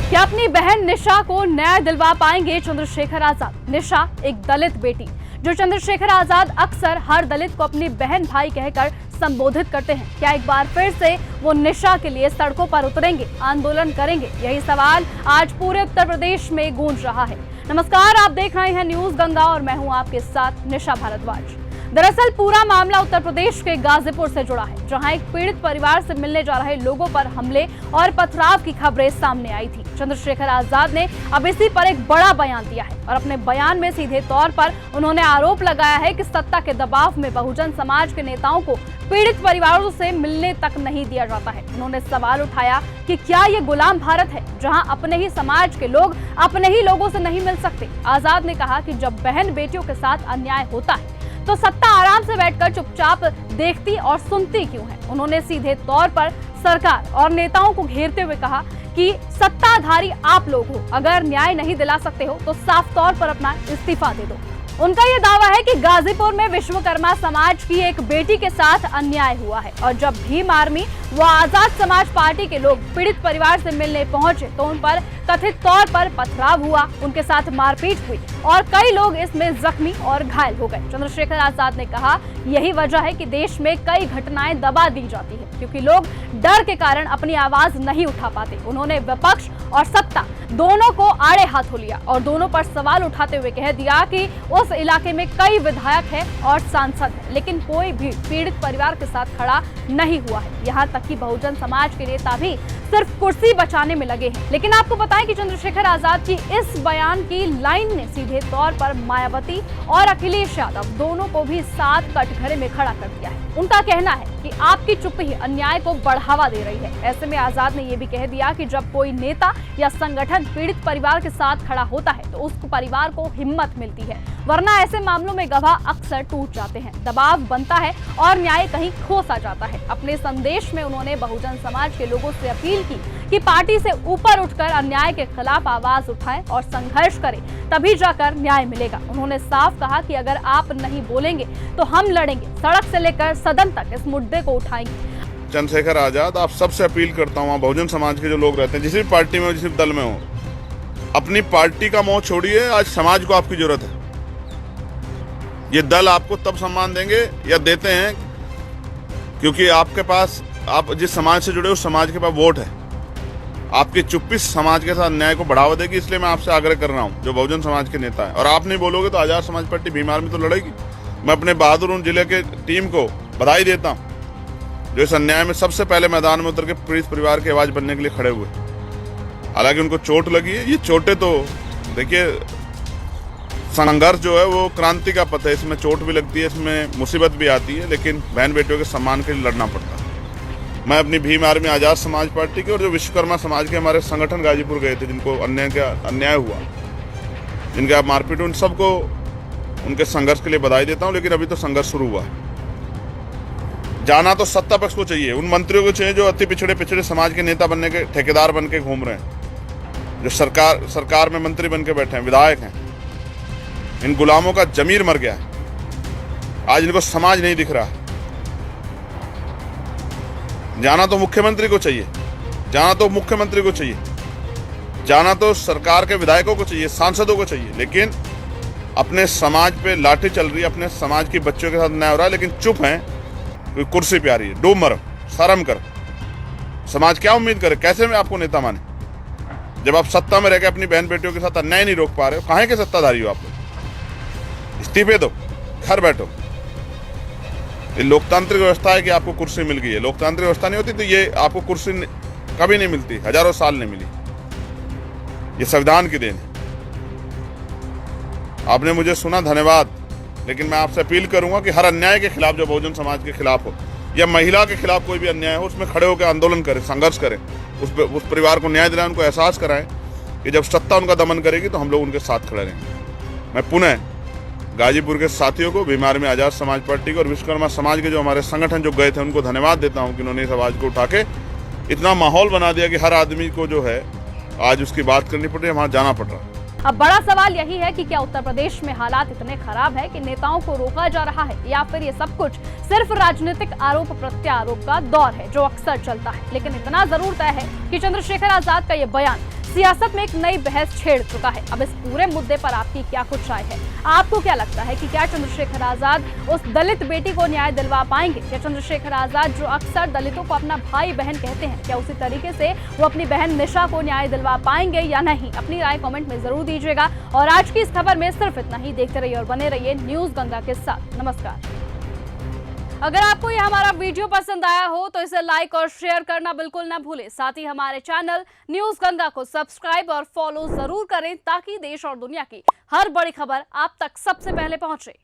क्या अपनी बहन निशा को न्याय दिलवा पाएंगे चंद्रशेखर आजाद? निशा एक दलित बेटी जो चंद्रशेखर आजाद अक्सर हर दलित को अपनी बहन भाई कहकर संबोधित करते हैं। क्या एक बार फिर से वो निशा के लिए सड़कों पर उतरेंगे, आंदोलन करेंगे? यही सवाल आज पूरे उत्तर प्रदेश में गूंज रहा है। नमस्कार, आप देख रहे हैं न्यूज गंगा और मैं हूं आपके साथ निशा भारद्वाज। दरअसल पूरा मामला उत्तर प्रदेश के गाजीपुर से जुड़ा है, जहां एक पीड़ित परिवार से मिलने जा रहे लोगों पर हमले और पथराव की खबरें सामने आई थी। चंद्रशेखर आजाद ने अब इसी पर एक बड़ा बयान दिया है और अपने बयान में सीधे तौर पर उन्होंने आरोप लगाया है कि सत्ता के दबाव में बहुजन समाज के नेताओं को पीड़ित परिवारों से मिलने तक नहीं दिया जाता है। उन्होंने सवाल उठाया कि क्या ये गुलाम भारत है जहां अपने ही समाज के लोग अपने ही लोगों से नहीं मिल सकते? आजाद ने कहा कि जब बहन बेटियों के साथ अन्याय होता है तो सत्ता आराम से बैठकर चुपचाप देखती और सुनती क्यों है? उन्होंने सीधे तौर पर सरकार और नेताओं को घेरते हुए कहा कि सत्ताधारी आप लोग हो, अगर न्याय नहीं दिला सकते हो तो साफ तौर पर अपना इस्तीफा दे दो। उनका यह दावा है कि गाजीपुर में विश्वकर्मा समाज की एक बेटी के साथ अन्याय हुआ है और जब भीम आर्मी व आजाद समाज पार्टी के लोग पीड़ित परिवार से मिलने पहुंचे तो उन पर कथित तौर पर पथराव हुआ, उनके साथ मारपीट हुई और कई लोग इसमें जख्मी और घायल हो गए। चंद्रशेखर आजाद ने कहा यही वजह है कि देश में कई घटनाएं दबा दी जाती है क्योंकि लोग डर के कारण अपनी आवाज नहीं उठा पाते। उन्होंने विपक्ष और सत्ता दोनों को आड़े हाथों लिया और दोनों पर सवाल उठाते हुए कह दिया कि उस इलाके में कई विधायक हैं और सांसद हैं, लेकिन कोई भी पीड़ित परिवार के साथ खड़ा नहीं हुआ है। यहाँ तक कि बहुजन समाज के नेता भी सिर्फ कुर्सी बचाने में लगे हैं। लेकिन आपको बताएं कि चंद्रशेखर आजाद की इस बयान की लाइन ने सीधे तौर पर मायावती और अखिलेश यादव दोनों को भी साथ कटघरे में खड़ा कर दिया है। उनका कहना है कि आपकी चुप्पी ही अन्याय को बढ़ावा दे रही है। ऐसे में आजाद ने यह भी कह दिया कि जब कोई नेता या संगठन पीड़ित परिवार के साथ खड़ा होता है तो उस परिवार को हिम्मत मिलती है, वरना ऐसे मामलों में गवाह अक्सर टूट जाते हैं, दबाव बनता है और न्याय कहीं खो सा जाता है। अपने संदेश में उन्होंने बहुजन समाज के लोगों से अपील की कि पार्टी से ऊपर उठकर अन्याय के खिलाफ आवाज उठाएं और संघर्ष करें, तभी जाकर न्याय मिलेगा। उन्होंने साफ कहा कि अगर आप नहीं बोलेंगे तो हम लड़ेंगे, सड़क से लेकर सदन तक इस मुद्दे को उठाएंगे। चंद्रशेखर आजाद, आप सबसे अपील करता हूँ, बहुजन समाज के जो लोग रहते हैं, जिस भी पार्टी में हो, जिस भी दल में हो, अपनी पार्टी का मोह छोड़िए। आज समाज को आपकी जरूरत है। ये दल आपको तब सम्मान देंगे या देते हैं क्योंकि आपके पास, आप जिस समाज से जुड़े हो, उस समाज के पास वोट है। आपकी चुप्पी समाज के साथ अन्याय को बढ़ावा देगी। इसलिए मैं आपसे आग्रह कर रहा हूँ, जो बहुजन समाज के नेता है, और आप नहीं बोलोगे तो आजाद समाज पार्टी भीम आर्मी तो लड़ेगी। मैं अपने बहादुर जिले के टीम को बधाई देता हूँ जो इस अन्याय में सबसे पहले मैदान में उतर के पीड़ित परिवार की आवाज बनने के लिए खड़े हुए। हालांकि उनको चोट लगी है। ये चोटें तो देखिए, संघर्ष जो है वो क्रांति का पथ है। इसमें चोट भी लगती है, इसमें मुसीबत भी आती है, लेकिन बहन बेटियों के सम्मान के लिए लड़ना पड़ता है। मैं अपनी भीम आर्मी आजाद समाज पार्टी के और जो विश्वकर्मा समाज के हमारे संगठन गाजीपुर गए थे, जिनको अन्याय हुआ, जिनके आप मारपीट, उन सबको उनके संघर्ष के लिए बधाई देता हूं। लेकिन अभी तो संघर्ष शुरू हुआ है। जाना तो सत्ता पक्ष को चाहिए, उन मंत्रियों को चाहिए जो अति पिछड़े समाज के नेता बनने के ठेकेदार बन के घूम रहे हैं, जो सरकार में मंत्री बन के बैठे हैं, विधायक हैं। इन गुलामों का जमीर मर गया है। आज इनको समाज नहीं दिख रहा। जाना तो मुख्यमंत्री को चाहिए, जाना तो मुख्यमंत्री को चाहिए, जाना तो सरकार के विधायकों को चाहिए, सांसदों को चाहिए, लेकिन अपने समाज पे लाठी चल रही है, अपने समाज की बच्चों के साथ न्याय हो रहा है, लेकिन चुप हैं। कोई कुर्सी पे आ रही है, डूब मरो, शर्म कर। समाज क्या उम्मीद करे? कैसे में आपको नेता माने जब आप सत्ता में रहकर अपनी बहन बेटियों के साथ अन्याय नहीं रोक पा रहे हो? कहां के सत्ताधारी हो आप लोग? इस्तीफे दो, घर बैठो। ये लोकतांत्रिक व्यवस्था है कि आपको कुर्सी मिल गई है। लोकतांत्रिक व्यवस्था नहीं होती तो ये आपको कुर्सी कभी नहीं मिलती, हजारों साल नहीं मिली। ये संविधान की देन है। आपने मुझे सुना, धन्यवाद। लेकिन मैं आपसे अपील करूंगा कि हर अन्याय के खिलाफ, जो बहुजन समाज के खिलाफ हो या महिला के खिलाफ कोई भी अन्याय हो, उसमें खड़े होकर आंदोलन करें, संघर्ष करें, उस परिवार को न्याय दिलाएं, उनको एहसास कराएं कि जब सत्ता उनका दमन करेगी तो हम लोग उनके साथ खड़े रहेंगे। मैं पुनः गाजीपुर के साथियों को, भीम आर्मी आजाद समाज पार्टी को और विश्वकर्मा समाज के जो हमारे संगठन जो गए थे, उनको धन्यवाद देता हूं कि उन्होंने इस आवाज को उठा के इतना माहौल बना दिया कि हर आदमी को जो है आज उसकी बात करनी पड़ रही है, वहां जाना पड़ रहा है। अब बड़ा सवाल यही है कि क्या उत्तर प्रदेश में हालात इतने खराब है कि नेताओं को रोका जा रहा है, या फिर ये सब कुछ सिर्फ राजनीतिक आरोप प्रत्यारोप का दौर है जो अक्सर चलता है। लेकिन इतना जरूर तय है कि चंद्रशेखर आजाद का ये बयान सियासत में एक नई बहस छेड़ चुका है। अब इस पूरे मुद्दे पर आपकी क्या कुछ राय है? आपको क्या लगता है कि क्या चंद्रशेखर आजाद उस दलित बेटी को न्याय दिलवा पाएंगे? क्या चंद्रशेखर आजाद, जो अक्सर दलितों को अपना भाई बहन कहते हैं, क्या उसी तरीके से वो अपनी बहन निशा को न्याय दिलवा पाएंगे या नहीं? अपनी राय कमेंट में जरूर दीजिएगा। और आज की इस खबर में सिर्फ इतना ही। देखते रहिए और बने रहिए न्यूज गंगा के साथ। नमस्कार। अगर आपको ये हमारा वीडियो पसंद आया हो तो इसे लाइक और शेयर करना बिल्कुल ना भूलें। साथ ही हमारे चैनल न्यूज गंगा को सब्सक्राइब और फॉलो जरूर करें ताकि देश और दुनिया की हर बड़ी खबर आप तक सबसे पहले पहुंचे।